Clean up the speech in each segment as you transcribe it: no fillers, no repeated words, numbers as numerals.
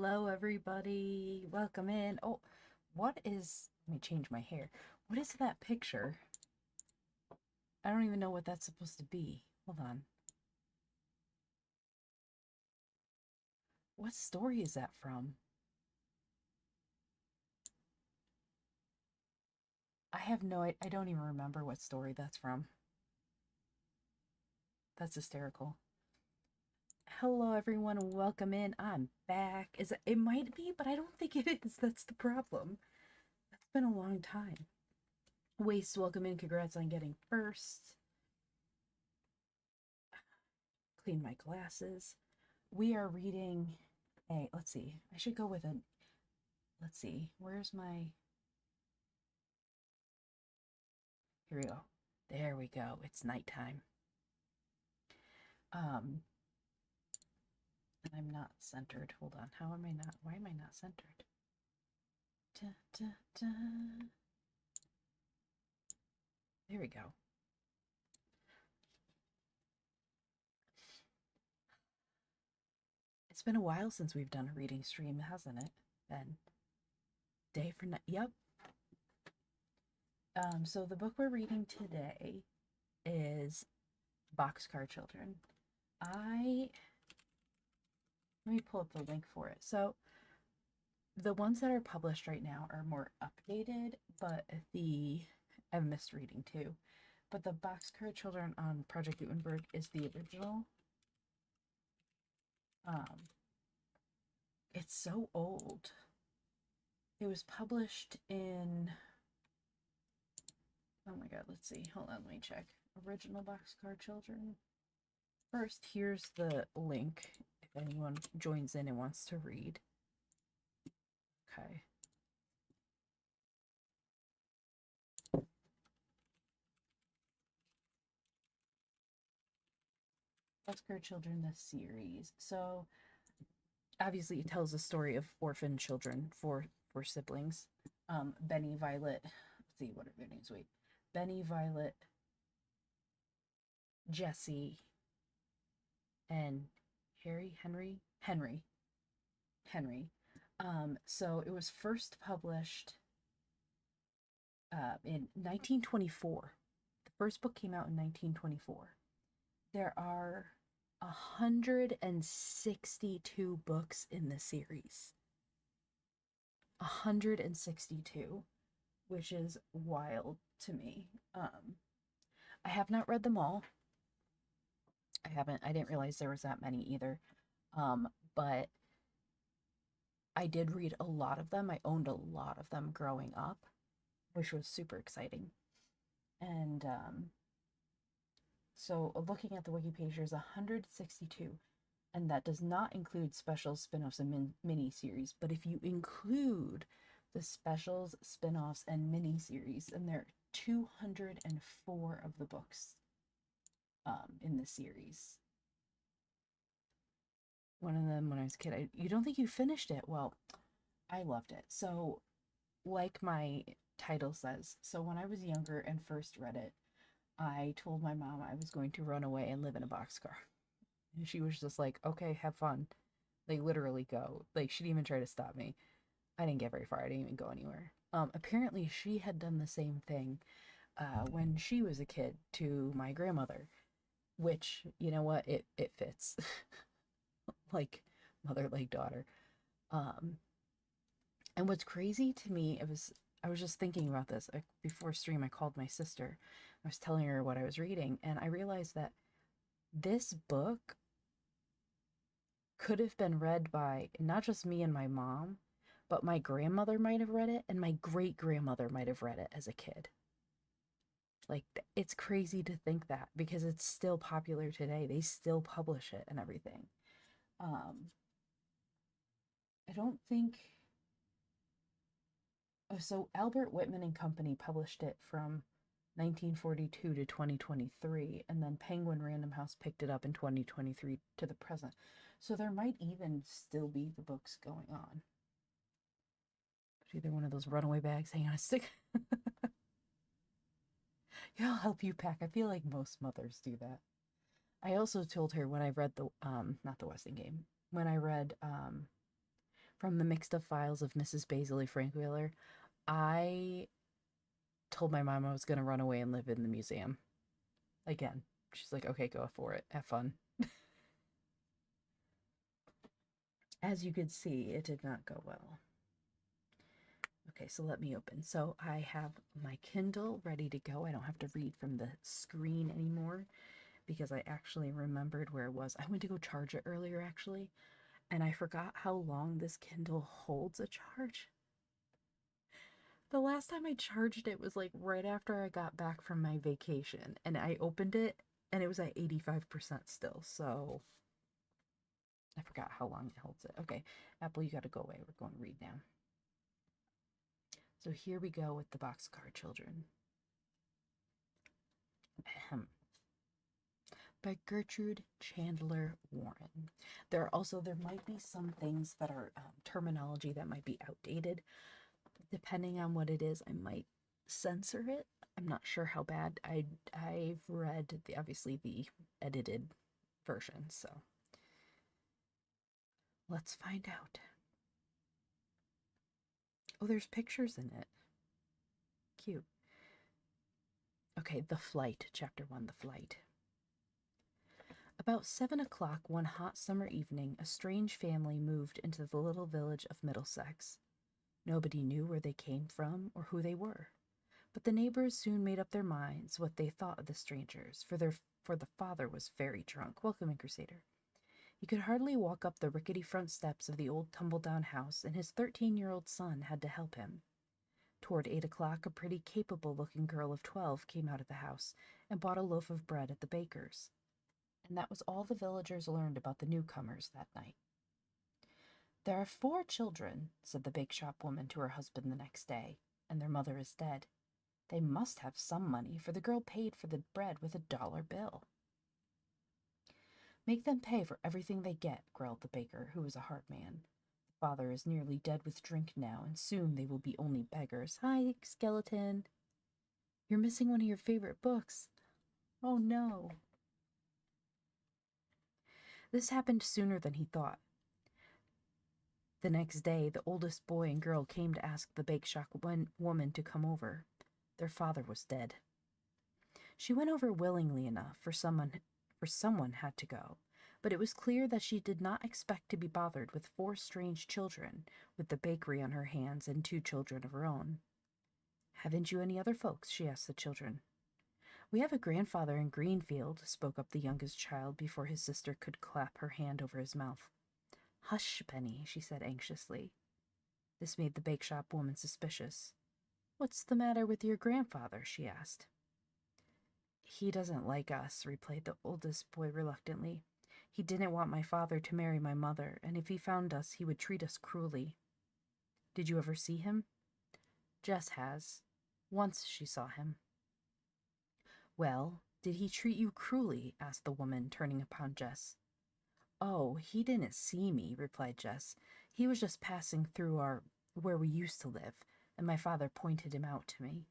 Hello, everybody. Welcome in. Oh, what is... Let me change my hair. What is that picture? I don't even know what that's supposed to be. Hold on. What story is that from? I have no... I don't even remember what story that's from. That's hysterical. Hello, everyone. Welcome in. I'm back. It might be, but I don't think it is. That's the problem. It's been a long time. Waste, welcome in. Congrats on getting first. Clean my glasses. We are reading let's see. I should go with let's see. Where's my... Here we go. There we go. It's nighttime. And I'm not centered. Hold on. Why am I not centered? Da, da, da. There we go. It's been a while since we've done a reading stream, hasn't it? Ben. Day for night. Yep. So the book we're reading today is Boxcar Children. Let me pull up the link for it. So the ones that are published right now are more updated, but I'm misreading too. But the Boxcar Children on Project Gutenberg is the original. It's so old. It was published in... Oh my god, let's see. Hold on, let me check. Original Boxcar Children. First, here's the link if anyone joins in and wants to read. Okay. Boxcar Children, the series. So, obviously, it tells the story of orphan children, four siblings. Benny, Violet. Let's see, what are their names? Wait. Benny, Violet, Jesse, and Henry. So it was first published in 1924. The first book came out in 1924. There are 162 books in the series. 162, which is wild to me. I have not read them all. I didn't realize there was that many either. But I did read a lot of them. I owned a lot of them growing up, which was super exciting. And so looking at the wiki page, there's 162, and that does not include specials, spin-offs, and mini-series. But if you include the specials, spin-offs, and mini-series, then there are 204 of the books in the series. One of them, when I was a kid, you don't think you finished it? Well, I loved it. So, like my title says, so when I was younger and first read it, I told my mom I was going to run away and live in a boxcar. And she was just like, okay, have fun. Like, literally go. Like, she didn't even try to stop me. I didn't get very far. I didn't even go anywhere. Apparently, she had done the same thing when she was a kid to my grandmother, which, you know what? It fits. Like, mother, like daughter. And what's crazy to me, I was just thinking about this. Before stream, I called my sister. I was telling her what I was reading, and I realized that this book could have been read by not just me and my mom, but my grandmother might have read it, and my great-grandmother might have read it as a kid. Like, it's crazy to think that, because it's still popular today. They still publish it and everything. I don't think... So Albert Whitman and Company published it from 1942 to 2023, and then Penguin Random House picked it up in 2023 to the present. So there might even still be the books going on. Either one of those runaway bags hang on a stick. Yeah, I'll help you pack. I feel like most mothers do that. I also told her when I read the not the Westing game, when I read From the mixed up files of Mrs. Baisley Frankweiler, I told my mom I was going to run away and live in the museum. Again, she's like, okay, go for it. Have fun. As you could see, it did not go well. Okay, so let me open. So I have my Kindle ready to go. I don't have to read from the screen anymore because I actually remembered where it was. I went to go charge it earlier, actually, and I forgot how long this Kindle holds a charge. The last time I charged it was like right after I got back from my vacation, and I opened it and it was at 85% still, so I forgot how long it holds it. Okay, Apple, you gotta go away. We're going to read now. So here we go with the Boxcar Children. Ahem. By Gertrude Chandler Warren. There might be some things that are terminology that might be outdated. Depending on what it is, I might censor it. I'm not sure how bad. I've read obviously the edited version, so let's find out. Oh, there's pictures in it. Cute. Okay, The Flight, Chapter 1, The Flight. About 7 o'clock one hot summer evening, a strange family moved into the little village of Middlesex. Nobody knew where they came from or who they were, but the neighbors soon made up their minds what they thought of the strangers, for the father was very drunk. Welcome in, Crusader. He could hardly walk up the rickety front steps of the old tumble-down house, and his 13-year-old son had to help him. Toward 8 o'clock, a pretty capable-looking girl of 12 came out of the house and bought a loaf of bread at the baker's. And that was all the villagers learned about the newcomers that night. There are 4 children, said the bake-shop woman to her husband the next day, and their mother is dead. They must have some money, for the girl paid for the bread with a dollar bill. Make them pay for everything they get, growled the baker, who was a hard man. The father is nearly dead with drink now, and soon they will be only beggars. Hi, skeleton. You're missing one of your favorite books. Oh, no. This happened sooner than he thought. The next day, the oldest boy and girl came to ask the bake-shop woman to come over. Their father was dead. She went over willingly enough, for someone had to go, but it was clear that she did not expect to be bothered with 4 strange children, with the bakery on her hands and 2 children of her own. Haven't you any other folks? She asked the children. We have a grandfather in Greenfield, spoke up the youngest child before his sister could clap her hand over his mouth. Hush, Penny, she said anxiously. This made the bake-shop woman suspicious. What's the matter with your grandfather? She asked. He doesn't like us, replied the oldest boy reluctantly. He didn't want my father to marry my mother, and if he found us, he would treat us cruelly. Did you ever see him? Jess has. Once she saw him. Well, did he treat you cruelly? Asked the woman, turning upon Jess. Oh, he didn't see me, replied Jess. He was just passing through where we used to live, and my father pointed him out to me.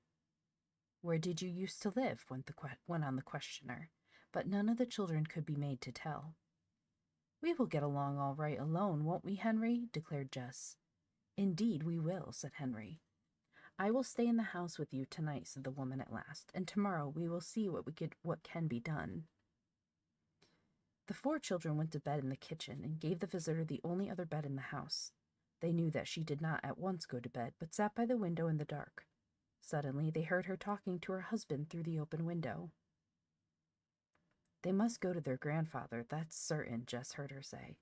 Where did you used to live? Went on the questioner, but none of the children could be made to tell. We will get along all right alone, won't we, Henry? Declared Jess. Indeed we will, said Henry. I will stay in the house with you tonight, said the woman at last, and tomorrow we will see what can be done. The 4 children went to bed in the kitchen and gave the visitor the only other bed in the house. They knew that she did not at once go to bed, but sat by the window in the dark. Suddenly they heard her talking to her husband through the open window. They must go to their grandfather, that's certain, Jess heard her say.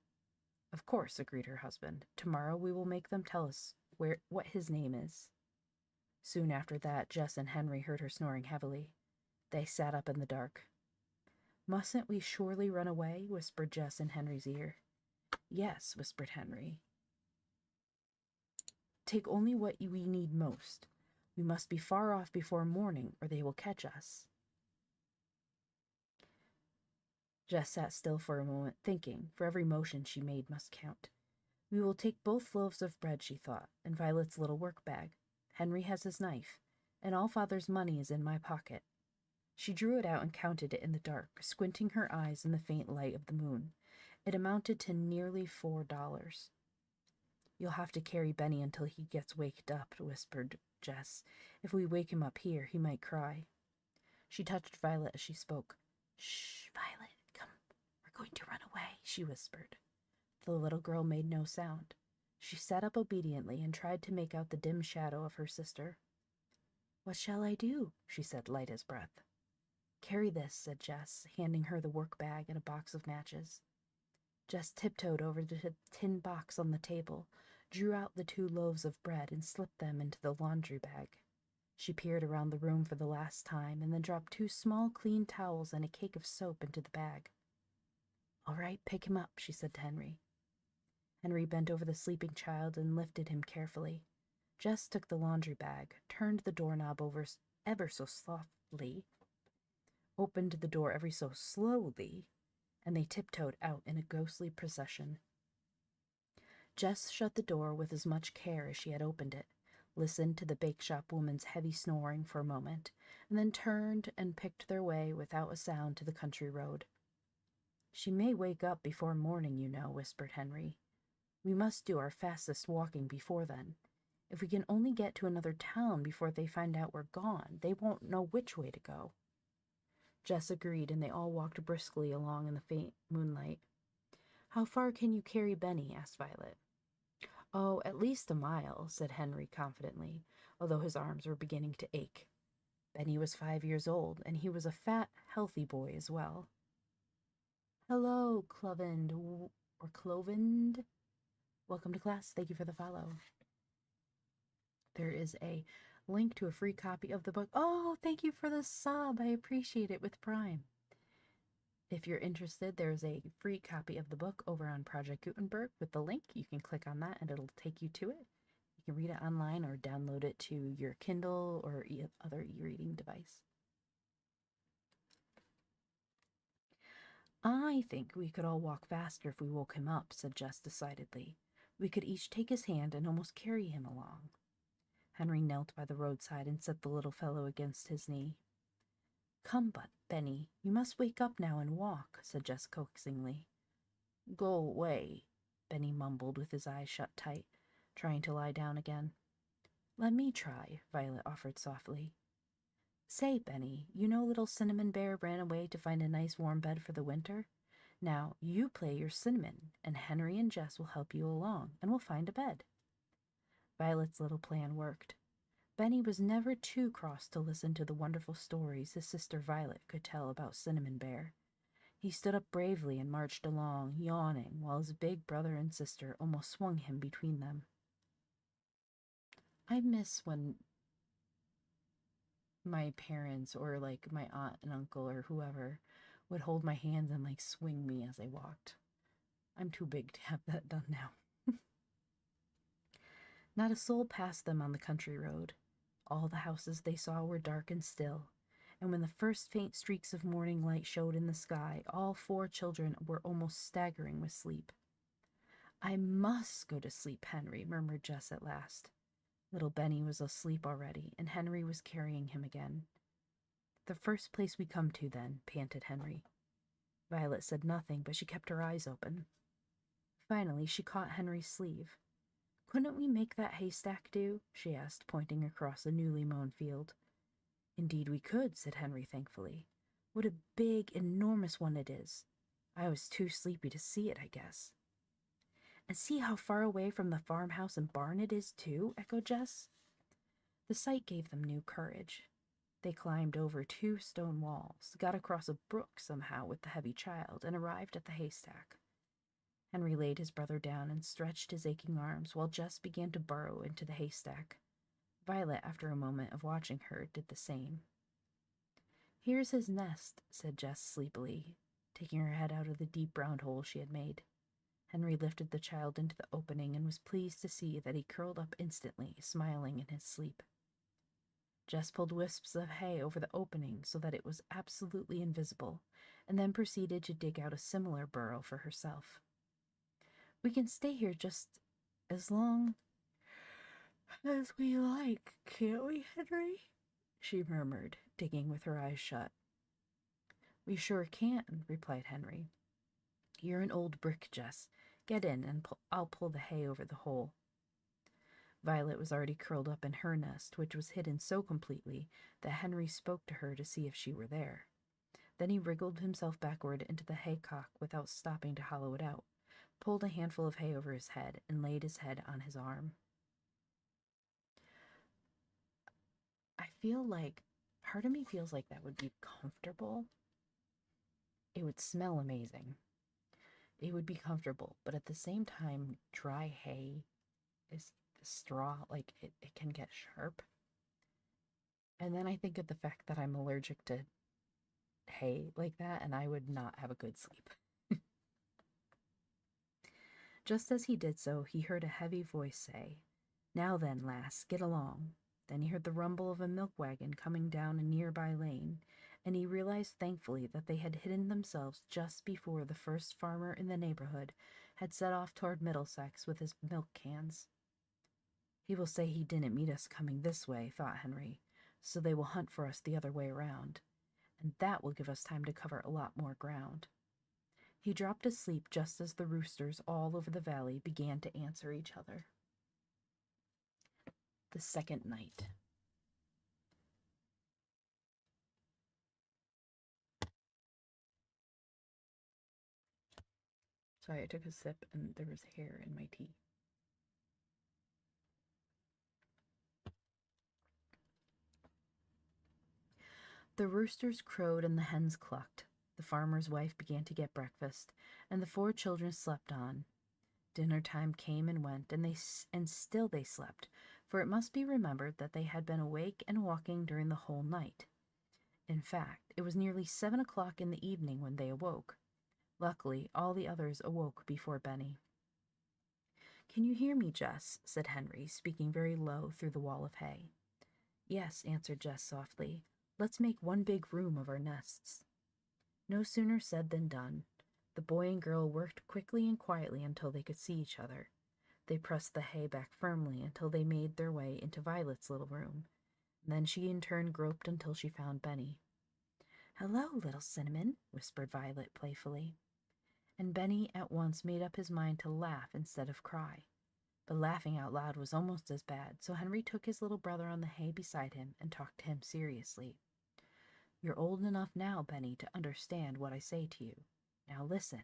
Of course, agreed her husband. Tomorrow we will make them tell us what his name is. Soon after that, Jess and Henry heard her snoring heavily. They sat up in the dark. Mustn't we surely run away? Whispered Jess in Henry's ear. Yes, whispered Henry. Take only what we need most. We must be far off before morning, or they will catch us. Jess sat still for a moment, thinking, for every motion she made must count. We will take both loaves of bread, she thought, and Violet's little work bag. Henry has his knife, and all Father's money is in my pocket. She drew it out and counted it in the dark, squinting her eyes in the faint light of the moon. It amounted to nearly $4. You'll have to carry Benny until he gets waked up, whispered Jess. If we wake him up here, he might cry. She touched Violet as she spoke. Shh, Violet, come. We're going to run away, she whispered. The little girl made no sound. She sat up obediently and tried to make out the dim shadow of her sister. What shall I do? She said, light as breath. Carry this, said Jess, handing her the work bag and a box of matches. Jess tiptoed over to the tin box on the table, drew out the 2 loaves of bread, and slipped them into the laundry bag. She peered around the room for the last time, and then dropped 2 small clean towels and a cake of soap into the bag. All right, pick him up, she said to Henry. Henry bent over the sleeping child and lifted him carefully. Jess took the laundry bag, turned the doorknob over ever so softly, opened the door ever so slowly, and they tiptoed out in a ghostly procession. Jess shut the door with as much care as she had opened it, listened to the bake-shop woman's heavy snoring for a moment, and then turned and picked their way without a sound to the country road. She may wake up before morning, you know, whispered Henry. We must do our fastest walking before then. If we can only get to another town before they find out we're gone, they won't know which way to go. Jess agreed, and they all walked briskly along in the faint moonlight. How far can you carry Benny? Asked Violet. Oh, at least a mile, said Henry confidently, although his arms were beginning to ache. Benny was 5 years old, and he was a fat, healthy boy as well. Hello, Clovind, or Clovind. Welcome to class. Thank you for the follow. There is a link to a free copy of the book. Oh, thank you for the sub. I appreciate it with Prime. If you're interested, there's a free copy of the book over on Project Gutenberg with the link. You can click on that and it'll take you to it. You can read it online or download it to your Kindle or other e-reading device. I think we could all walk faster if we woke him up, said Jess decidedly. We could each take his hand and almost carry him along. Henry knelt by the roadside and set the little fellow against his knee. Come, Benny, you must wake up now and walk, said Jess coaxingly. Go away, Benny mumbled with his eyes shut tight, trying to lie down again. Let me try, Violet offered softly. Say, Benny, you know little Cinnamon Bear ran away to find a nice warm bed for the winter? Now you play your Cinnamon, and Henry and Jess will help you along, and we'll find a bed. Violet's little plan worked. Benny was never too cross to listen to the wonderful stories his sister Violet could tell about Cinnamon Bear. He stood up bravely and marched along, yawning, while his big brother and sister almost swung him between them. I miss when my parents or like my aunt and uncle or whoever would hold my hands and like swing me as I walked. I'm too big to have that done now. Not a soul passed them on the country road. All the houses they saw were dark and still, and when the first faint streaks of morning light showed in the sky, all 4 children were almost staggering with sleep. I must go to sleep, Henry, murmured Jess at last. Little Benny was asleep already, and Henry was carrying him again. The first place we come to, then, panted Henry. Violet said nothing, but she kept her eyes open. Finally, she caught Henry's sleeve. Couldn't we make that haystack do? She asked, pointing across a newly mown field. Indeed we could, said Henry thankfully. What a big, enormous one it is. I was too sleepy to see it, I guess. And see how far away from the farmhouse and barn it is, too, echoed Jess. The sight gave them new courage. They climbed over 2 stone walls, got across a brook somehow with the heavy child, and arrived at the haystack. Henry laid his brother down and stretched his aching arms while Jess began to burrow into the haystack. Violet, after a moment of watching her, did the same. Here's his nest, said Jess sleepily, taking her head out of the deep round hole she had made. Henry lifted the child into the opening and was pleased to see that he curled up instantly, smiling in his sleep. Jess pulled wisps of hay over the opening so that it was absolutely invisible, and then proceeded to dig out a similar burrow for herself. We can stay here just as long as we like, can't we, Henry? She murmured, digging with her eyes shut. We sure can, replied Henry. You're an old brick, Jess. Get in, and I'll pull the hay over the hole. Violet was already curled up in her nest, which was hidden so completely that Henry spoke to her to see if she were there. Then he wriggled himself backward into the haycock without stopping to hollow it out, pulled a handful of hay over his head, and laid his head on his arm. I feel like, part of me feels like that would be comfortable. It would smell amazing. It would be comfortable, but at the same time, dry hay is straw, like it can get sharp. And then I think of the fact that I'm allergic to hay like that, and I would not have a good sleep. Just as he did so, he heard a heavy voice say, "Now then, lass, get along." Then he heard the rumble of a milk wagon coming down a nearby lane, and he realized thankfully that they had hidden themselves just before the first farmer in the neighborhood had set off toward Middlesex with his milk cans. He will say he didn't meet us coming this way, thought Henry, so they will hunt for us the other way around, and that will give us time to cover a lot more ground. He dropped asleep just as the roosters all over the valley began to answer each other. The second night. Sorry, I took a sip and there was hair in my tea. The roosters crowed and the hens clucked. The farmer's wife began to get breakfast, and the 4 children slept on. Dinner time came and went, and still they slept, for it must be remembered that they had been awake and walking during the whole night. In fact, it was nearly 7 o'clock in the evening when they awoke. Luckily, all the others awoke before Benny. "Can you hear me, Jess?" said Henry, speaking very low through the wall of hay. "Yes," answered Jess softly. "Let's make one big room of our nests." No sooner said than done. The boy and girl worked quickly and quietly until they could see each other. They pressed the hay back firmly until they made their way into Violet's little room. Then she in turn groped until she found Benny. "Hello, little Cinnamon," whispered Violet playfully. And Benny at once made up his mind to laugh instead of cry. But laughing out loud was almost as bad, so Henry took his little brother on the hay beside him and talked to him seriously. "You're old enough now, Benny, to understand what I say to you. Now listen.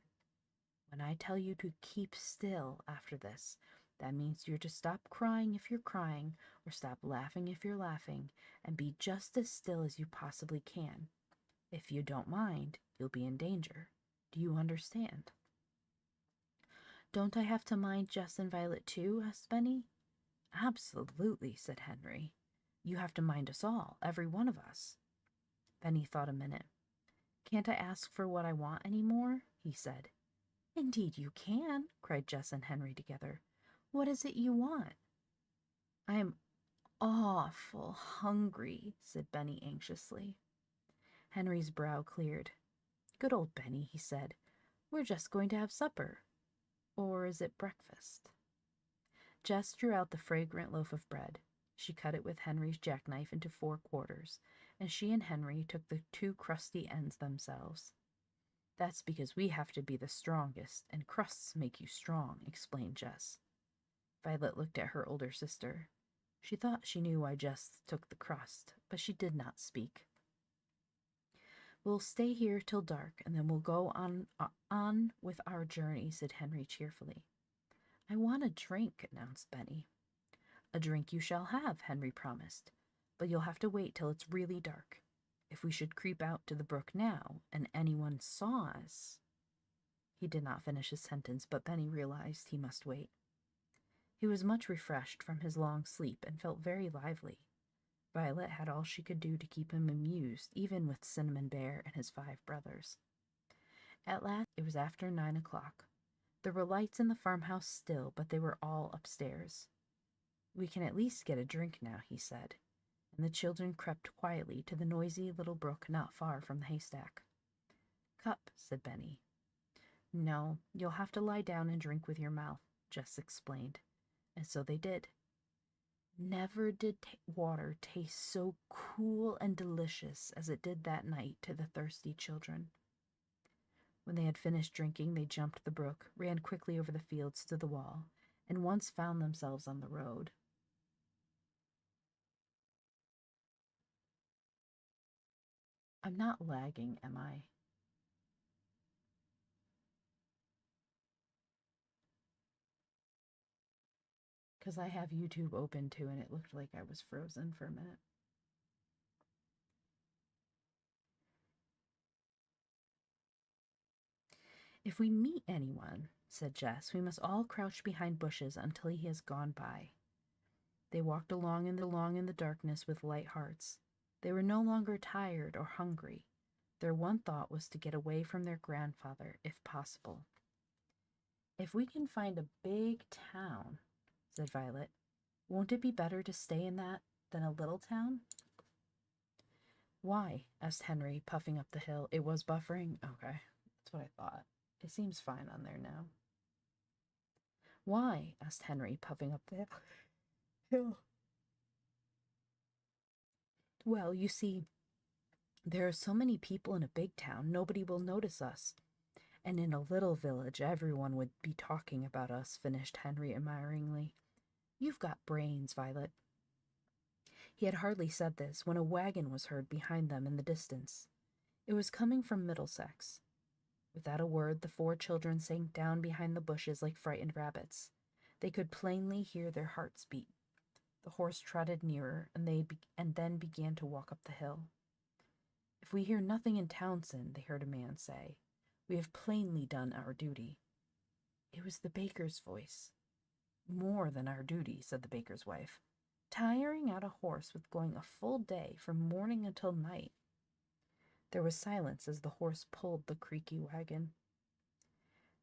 When I tell you to keep still after this, that means you're to stop crying if you're crying, or stop laughing if you're laughing, and be just as still as you possibly can. If you don't mind, you'll be in danger. Do you understand?" "Don't I have to mind Jess and Violet too?" asked Benny. "Absolutely," said Henry. "You have to mind us all, every one of us." Benny thought a minute. "Can't I ask for what I want any more?" he said. "Indeed you can," cried Jess and Henry together. "What is it you want?" "I am awful hungry," said Benny anxiously. Henry's brow cleared. "Good old Benny," he said. "We're just going to have supper. Or is it breakfast?" Jess drew out the fragrant loaf of bread. She cut it with Henry's jackknife into 4 quarters, and she and Henry took the 2 crusty ends themselves. "That's because we have to be the strongest, and crusts make you strong," explained Jess. Violet looked at her older sister. She thought she knew why Jess took the crust, but she did not speak. "We'll stay here till dark, and then we'll go on with our journey," said Henry cheerfully. "I want a drink," announced Benny. "A drink you shall have," Henry promised, "but you'll have to wait till it's really dark. If we should creep out to the brook now, and anyone saw us—" He did not finish his sentence, but Benny realized he must wait. He was much refreshed from his long sleep and felt very lively. Violet had all she could do to keep him amused, even with Cinnamon Bear and his 5 brothers. At last it was after 9 o'clock. There were lights in the farmhouse still, but they were all upstairs. "We can at least get a drink now," he said, and the children crept quietly to the noisy little brook not far from the haystack. "Cup," said Benny. "No, you'll have to lie down and drink with your mouth," Jess explained, and so they did. Never did water taste so cool and delicious as it did that night to the thirsty children. When they had finished drinking, they jumped the brook, ran quickly over the fields to the wall, and once found themselves on the road. I'm not lagging, am I? Because I have YouTube open too, and it looked like I was frozen for a minute. If we meet anyone, said Jess, we must all crouch behind bushes until he has gone by. They walked along in the darkness with light hearts. They were no longer tired or hungry. Their one thought was to get away from their grandfather, if possible. If we can find a big town, said Violet, won't it be better to stay in that than a little town? Why? Asked Henry, puffing up the hill. It was buffering? Okay, that's what I thought. It seems fine on there now. Why? Asked Henry, puffing up the hill. Well, you see, there are so many people in a big town, nobody will notice us. And in a little village, everyone would be talking about us, finished Henry admiringly. You've got brains, Violet. He had hardly said this when a wagon was heard behind them in the distance. It was coming from Middlesex. Without a word, the 4 children sank down behind the bushes like frightened rabbits. They could plainly hear their hearts beat. The horse trotted nearer, and then began to walk up the hill. If we hear nothing in Townsend, they heard a man say, we have plainly done our duty. It was the baker's voice. More than our duty, said the baker's wife. Tiring out a horse with going a full day from morning until night. There was silence as the horse pulled the creaky wagon.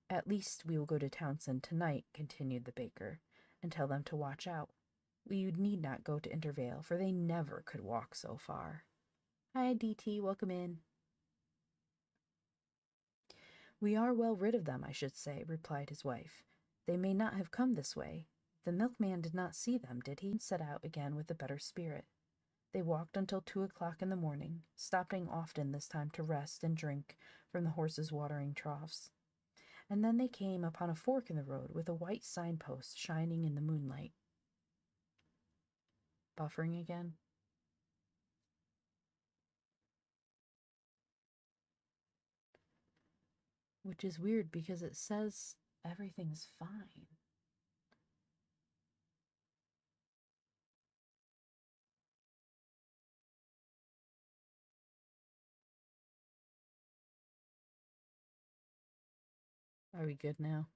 At least we will go to Townsend tonight, continued the baker, and tell them to watch out. We need not go to Intervale, for they never could walk so far. Hi, DT, welcome in. We are well rid of them, I should say, replied his wife. They may not have come this way. The milkman did not see them, did he? Set out again with a better spirit. They walked until 2 o'clock in the morning, stopping often this time to rest and drink from the horses' watering troughs. And then they came upon a fork in the road with a white signpost shining in the moonlight. Buffering again. Which is weird because it says everything's fine. Are we good now?